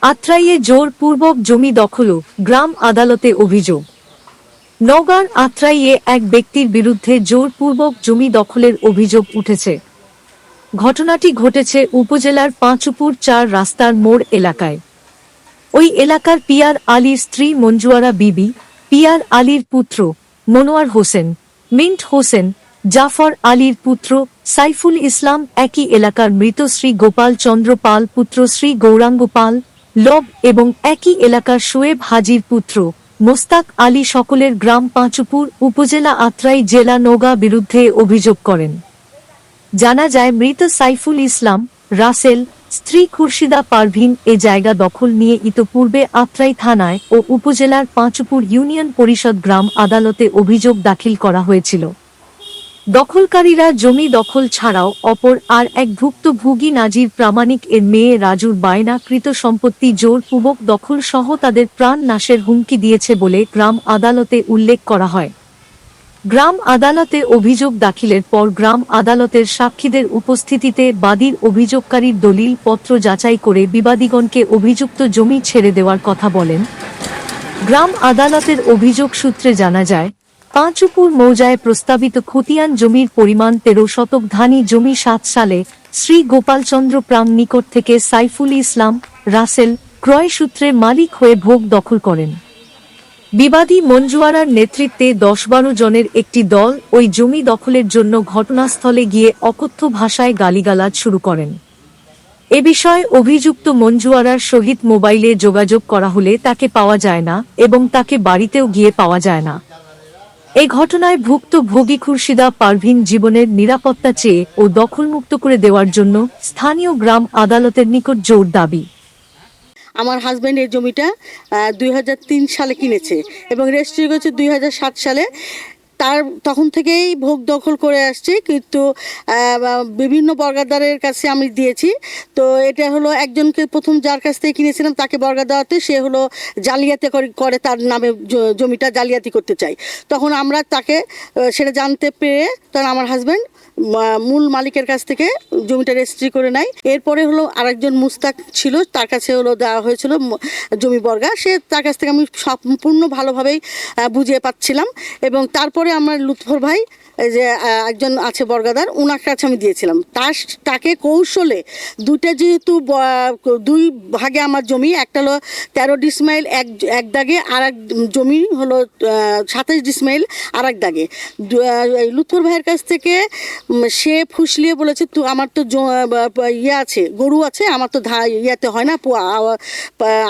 আত্রাইয়ে জোরপূর্বক জমি দখল, গ্রাম আদালতে অভিযোগ। নওগাঁর আত্রাইয়ে এক ব্যক্তির বিরুদ্ধে জোরপূর্বক জমি দখলের অভিযোগ উঠেছে। ঘটনাটি ঘটেছে উপজেলার পাঁচুপুর ৪ রাস্তার মোড় এলাকায়। ওই এলাকার পিয়ার আলীর স্ত্রী মঞ্জুয়ারা বিবি, পিয়ার আলীর পুত্র মনোয়ার হোসেন, মিন্ট হোসেন, জাফর আলীর পুত্র সাইফুল ইসলাম, একই এলাকার মৃত শ্রী গোপাল চন্দ্র পাল পুত্র শ্রী গৌরাঙ্গ পাল লব এবং একই এলাকার শোয়েব হাজির পুত্র মোস্তাক আলী সকলের গ্রাম পাঁচুপুর, উপজেলা আত্রাই, জেলা নওগাঁ বিরুদ্ধে অভিযোগ করেন। জানা যায়, মৃত সাইফুল ইসলাম রাসেল স্ত্রী খুরশিদা পারভিন এ জায়গা দখল নিয়ে ইতোপূর্বে আত্রাই থানায় ও উপজেলার পাঁচুপুর ইউনিয়ন পরিষদ গ্রাম আদালতে অভিযোগ দাখিল করা হয়েছিল। দখলকারীরা জমি দখল ছাড়াও অপর আর এক ভুক্তভোগী নাজির প্রামাণিক এর মেয়ে রাজুর বায়নাকৃত সম্পত্তি জোরপূর্বক দখল সহ তাদের প্রাণ নাশের হুমকি দিয়েছে বলে গ্রাম আদালতে উল্লেখ করা হয়। গ্রাম আদালতে অভিযোগ দাখিলের পর গ্রাম আদালতের সাক্ষীদের উপস্থিতিতে বাদীর অভিযোগকারীর দলিল পত্র যাচাই করে বিবাদীগণকে অভিযুক্ত জমি ছেড়ে দেওয়ার কথা বলেন। গ্রাম আদালতের অভিযোগ সূত্রে জানা যায়, পাঁচুপুর মৌজায় প্রস্তাবিত খতিয়ান জমির পরিমাণ ১৩ শতক ধানি জমি ৭ সালে শ্রী গোপালচন্দ্র প্রাম নিকট থেকে সাইফুল ইসলাম রাসেল ক্রয় সূত্রে মালিক হয়ে ভোগ দখল করেন। বিবাদী মঞ্জুয়ারার নেতৃত্বে ১০-১২ জনের একটি দল ওই জমি দখলের জন্য ঘটনাস্থলে গিয়ে অকথ্য ভাষায় গালিগালাজ শুরু করেন। এ বিষয়ে অভিযুক্ত মঞ্জুয়ারার সহিত মোবাইলে যোগাযোগ করা হলে তাকে পাওয়া যায় না এবং তাকে বাড়িতেও গিয়ে পাওয়া যায় না। এ ঘটনায় ভুক্তভোগী খুরশিদা পারভিন জীবনের নিরাপত্তা চেয়ে ও দখলমুক্ত করে দেওয়ার জন্য স্থানীয় গ্রাম আদালতের নিকট জোর দাবি। আমার হাজব্যান্ড এই জমিটা ২০০৩ সালে কিনেছে এবং রেজিস্ট্রি করেছে ২০০৭ সালে। তার তখন থেকেই ভোগ দখল করে আসছে, কিন্তু বিভিন্ন বর্গাদারের কাছে আমি দিয়েছি। তো এটা হলো একজনকে প্রথম যার কাছ থেকে কিনেছিলাম তাকে বর্গা দেওয়াতে সে হলো জালিয়াতি করে তার নামে জমিটা জালিয়াতি করতে চাই। তখন আমরা তাকে সেটা জানতে পেরে তখন আমার হাজব্যান্ড মূল মালিকের কাছ থেকে জমিটা রেজিস্ট্রি করে নেয়। এরপরে হলো আরেকজন মুস্তাক ছিল, তার কাছে হলো দেওয়া হয়েছিল জমি বর্গা। তার কাছ থেকে আমি সম্পূর্ণ ভালোভাবেই বুঝিয়ে পাচ্ছিলাম এবং তারপরে আমার লুৎফর ভাই যে একজন আছে বর্গাদার, ওনার কাছে আমি দিয়েছিলাম। তাকে কৌশলে দুইটা, যেহেতু দুই ভাগে আমার জমি, একটা হলো ১৩ ডিসমাইল এক দাগে, আর এক জমি হলো ২৭ ডিসমাইল আর এক দাগে। লুৎফর ভাইয়ের কাছ থেকে সে ফুসলিয়ে বলেছে, তো আমার তো ইয়ে আছে, গরু আছে, আমার তো ইয়াতে হয় না,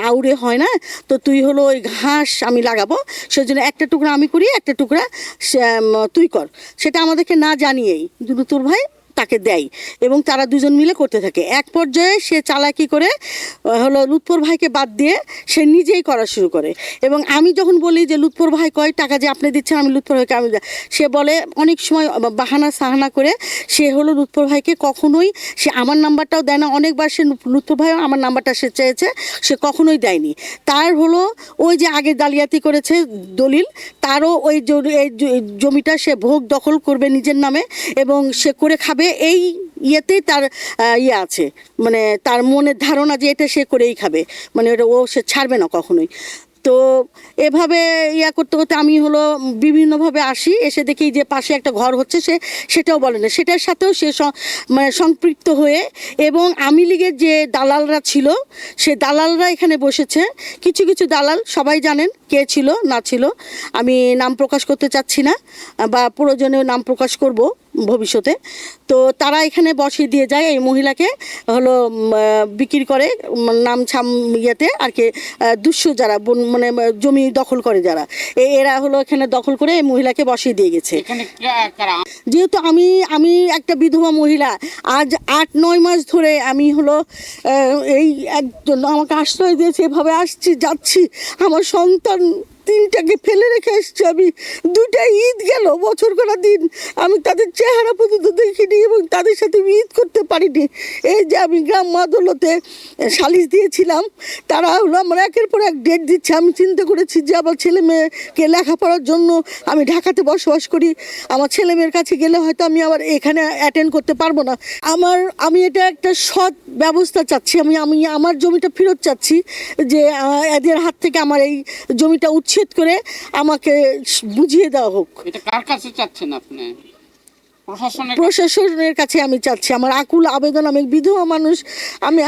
আউড়ে হয় না, তো তুই হলো ওই ঘাস আমি লাগাবো, সেজন্য একটা টুকরা আমি করি, একটা টুকরা তুই কর। সেটা আমাদেরকে না জানিয়েই লুৎফর ভাই তাকে দেয় এবং তারা দুজন মিলে করতে থাকে। এক পর্যায়ে সে চালাকি করে হলো লুৎফর ভাইকে বাদ দিয়ে সে নিজেই করা শুরু করে এবং আমি যখন বলি যে লুৎফর ভাই কয় টাকা যে আপনি দিচ্ছেন, আমি লুৎফর ভাইকে সে বলে অনেক সময় বাহানা সাহানা করে সে হলো লুৎফর ভাইকে কখনোই সে আমার নাম্বারটাও দেয় না। অনেকবার সে লুৎফর ভাই আমার নাম্বারটা সে চেয়েছে, সে কখনোই দেয়নি। তার হলো ওই যে আগে জালিয়াতি করেছে দলিল, তারও ওই জমিটা সে ভোগ দখল করবে নিজের নামে এবং সে করে খাবে, এই ইয়েতেই তার ইয়ে আছে, মানে তার মনের ধারণা যে এটা সে করেই খাবে, মানে ওটা সে ছাড়বে না কখনোই। তো এভাবে করতে করতে আমি হলো বিভিন্নভাবে আসি, এসে দেখি যে পাশে একটা ঘর হচ্ছে, সেটাও বলে না, সেটার সাথেও সে মানে সম্পৃক্ত হয়ে এবং আওয়ামী লীগের যে দালালরা ছিল সে দালালরা এখানে বসেছে। কিছু কিছু দালাল সবাই জানেন কে ছিল না ছিল, আমি নাম প্রকাশ করতে চাচ্ছি না বা প্রয়োজনেও নাম প্রকাশ করব ভবিষ্যতে। তো তারা এখানে বসিয়ে দিয়ে যায়, এই মহিলাকে হলো বিক্রি করে নাম ছাম ইয়েতে আর কি, দুঃস্ব যারা মানে জমি দখল করে যারা, এরা হলো এখানে দখল করে এই মহিলাকে বসিয়ে দিয়ে গেছে। যেহেতু আমি একটা বিধবা মহিলা, আজ ৮-৯ মাস ধরে আমি হলো এই একজন আমাকে আশ্রয় দিয়েছে, এভাবে আসছি যাচ্ছি, আমার সন্তান তিনটাকে ফেলে রেখে এসছি আমি। দুইটা ঈদ গেল, বছর করা দিন আমি তাদের চেহারা পর্যন্ত দেখিনি এবং তাদের সাথে আমি ঈদ করতে পারিনি। এই যে আমি গ্রাম আদালতে সালিশ দিয়েছিলাম, তারা হলো আমার একের পর এক ডেট দিচ্ছে। আমি চিন্তা করেছি যে আমার ছেলে মেয়েকে লেখাপড়ার জন্য আমি ঢাকাতে বসবাস করি, আমার ছেলে মেয়ের কাছে গেলে হয়তো আমি আবার এখানে অ্যাটেন্ড করতে পারবো না। আমি এটা একটা সৎ ব্যবস্থা চাচ্ছি। আমি আমি আমার জমিটা ফেরত চাচ্ছি, যে এদের হাত থেকে আমার এই জমিটা উচ্ছেদ করে আমাকে বুঝিয়ে দেওয়া হোক। এটা কার কাছে চাচ্ছেন আপনি? প্রশাসনের কাছে আমি চাচ্ছি। আমার আকুল আবেদন, আমি বিধবা মানুষ,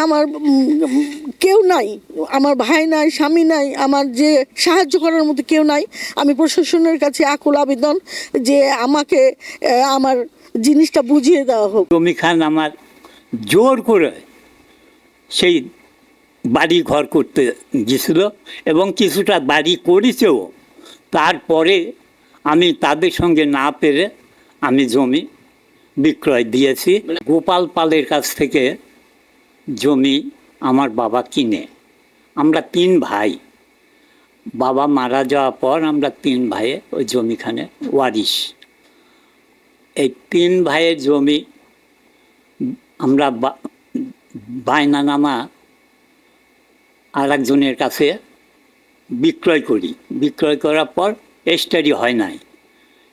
আমার কেউ নাই, আমার ভাই নাই, স্বামী নাই, আমার যে সাহায্য করার মতো কেউ নাই। আমি প্রশাসনের কাছে আকুল আবেদন যে আমাকে আমার জিনিসটা বুঝিয়ে দেওয়া হোক। জমি খান আমার জোর করে সেই বাড়ি ঘর করতে গেছিল এবং কিছুটা বাড়ি করেছেও। তারপরে আমি তাদের সঙ্গে না পেরে আমি জমি বিক্রয় দিয়েছি। গোপাল পালের কাছ থেকে জমি আমার বাবা কিনে। আমরা 3 ভাই, বাবা মারা যাওয়ার পর আমরা 3 ভাইয়ে ওই জমিখানে ওয়ারিশ। এই 3 ভাইয়ের জমি আমরা বায়নানামা আর একজনের কাছে বিক্রয় করি। বিক্রয় করার পর এস্টারি হয় নাই,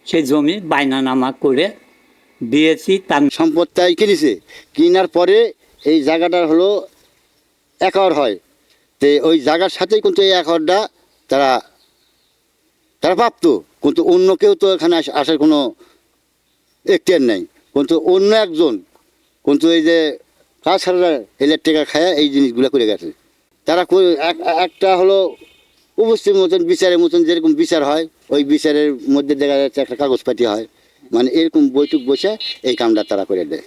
সে জমি বায়নানামা করে দিয়েছি। তার সম্পদটাই কিনেছে, কেনার পরে এই জায়গাটার হলো একর হয়, তো ওই জায়গার সাথেই কিন্তু এই একরটা তারা প্রাপ্ত, কিন্তু অন্য কেউ তো এখানে আসার কোনো এখতিয়ার নেই। কিন্তু অন্য একজন কিন্তু এই যে কাজ ছাড়া ইলেকট্রিকা খায়া এই জিনিসগুলো করে গেছে। তারা একটা হলো উপস্থিত মতন বিচারের মতন যেরকম বিচার হয়, ওই বিচারের মধ্যে দেখা যাচ্ছে একটা কাগজপাতি হয়, মানে এরকম বৈঠক বসে এই কামটা তারা করে দেয়।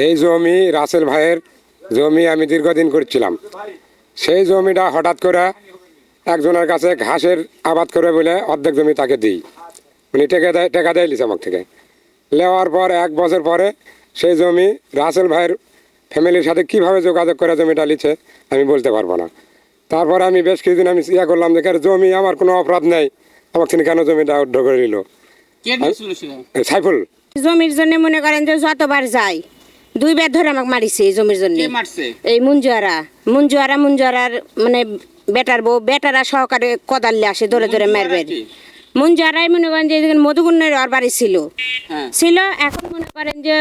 এই জমি রাসেল ভাইয়ের জমি আমি দীর্ঘদিন করছিলাম। সেই জমিটা হঠাৎ করে একজনের কাছে ঘাসের আবাদ করে বলে অর্ধেক জমি তাকে দিই, উনি টাকা দেয় লিছে আমার থেকে। নেওয়ার পর 1 বছর পরে সেই জমি রাসেল ভাইয়ের ফ্যামিলির সাথে কীভাবে যোগাযোগ করে জমিটা লিছে আমি বলতে পারবো না। তারপরে আমি বেশ কিছুদিন আমি করলাম যে জমি আমার কোনো অপরাধ নেই, আমার তিনি কেন জমিটা উদ্ধ করে নিল? সাইফুল। জমির জন্য মনে করেন যে যতবার যাই 2 বার ধরে আমাকে মারিছে এই জমির জন্য। এই মুঞ্জুয়ারার মানে বেটারা সহকারে কোদাল আসে ধরে ধরে মারবে। মুঞ্জুয়ারাই মনে করেন যে মধুগুণের ওর বাড়ি ছিল। এখন মনে করেন যে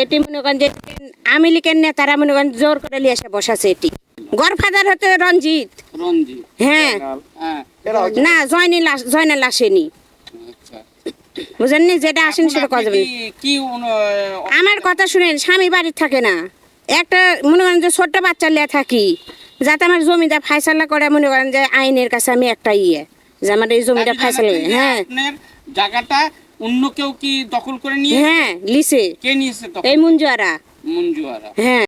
এটি মনে করেন যে আওয়ামী লীগের নেতারা মনে করেন জোর করে নিয়ে এসে বসাছে। এটি গড়ফাদার হতে রঞ্জিত। হ্যাঁ, না জয়নাল আসেনি, বুঝেননি? যেটা আসেনি সেটা কথা বলি। আমার কথা শুনেন, স্বামী বাড়ি থাকে না, একটা মনে করেন যে ছোট্ট বাচ্চা লিয়ে থাকি, যাতে আমার জমিটা ফায়সালা করে মনে করেন যে আইনের কাছে আমি একটা যে আমার এই জমিটা ফায়সালা। হ্যাঁ, জায়গাটা অন্য কেউ কি দখল করে নিয়ে? হ্যাঁ, লিছে। কে নিয়েছে? এই মুঞ্জুয়ারা। মুঞ্জুয়ারা। হ্যাঁ।